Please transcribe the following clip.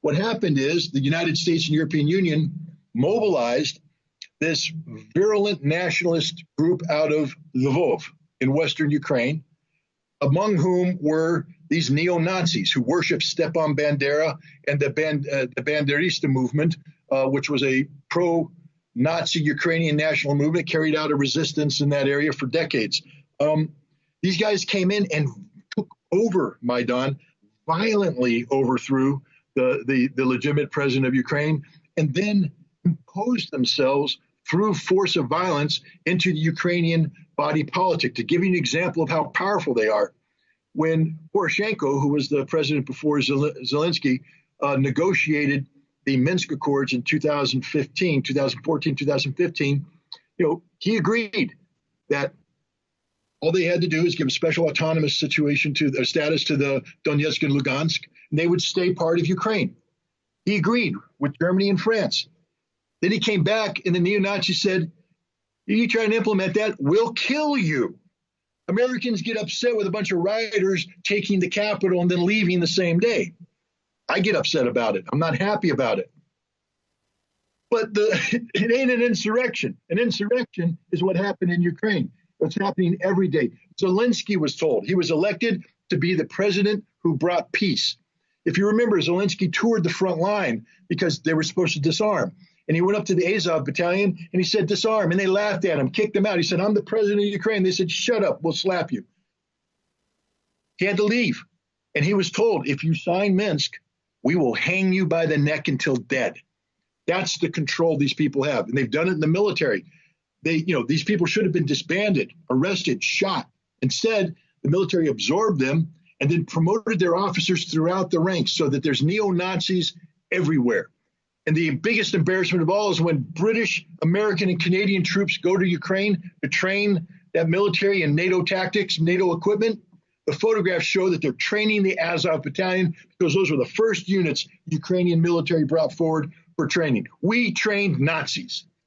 what happened is the United States and European Union mobilized this virulent nationalist group out of Lvov in western Ukraine, among whom were these neo-Nazis who worshiped Stepan Bandera and the Banderista movement, which was a pro-Nazi Ukrainian national movement, carried out a resistance in that area for decades. These guys came in and took over Maidan, violently overthrew the legitimate president of Ukraine, and then imposed themselves through force of violence into the Ukrainian body politic. To give you an example of how powerful they are, when Poroshenko, who was the president before Zelensky, negotiated the Minsk Accords in 2014, 2015, he agreed that all they had to do is give a special autonomous situation to their status to the Donetsk and Lugansk, and they would stay part of Ukraine. He agreed with Germany and France. Then he came back, and the neo-Nazis said, you try and implement that, we'll kill you. Americans get upset with a bunch of rioters taking the capital and then leaving the same day. I get upset about it. I'm not happy about it. But it ain't an insurrection. An insurrection is what happened in Ukraine. What's happening every day. Zelensky was told he was elected to be the president who brought peace. If you remember, Zelensky toured the front line because they were supposed to disarm. And he went up to the Azov battalion and he said, disarm. And they laughed at him, kicked him out. He said, I'm the president of Ukraine. They said, shut up, we'll slap you. He had to leave. And he was told, if you sign Minsk, we will hang you by the neck until dead. That's the control these people have. And they've done it in the military. These people should have been disbanded, arrested, shot. Instead, the military absorbed them and then promoted their officers throughout the ranks so that there's neo-Nazis everywhere. And the biggest embarrassment of all is when British, American, and Canadian troops go to Ukraine to train that military and NATO tactics, NATO equipment. The photographs show that they're training the Azov battalion because those were the first units Ukrainian military brought forward for training. We trained Nazis.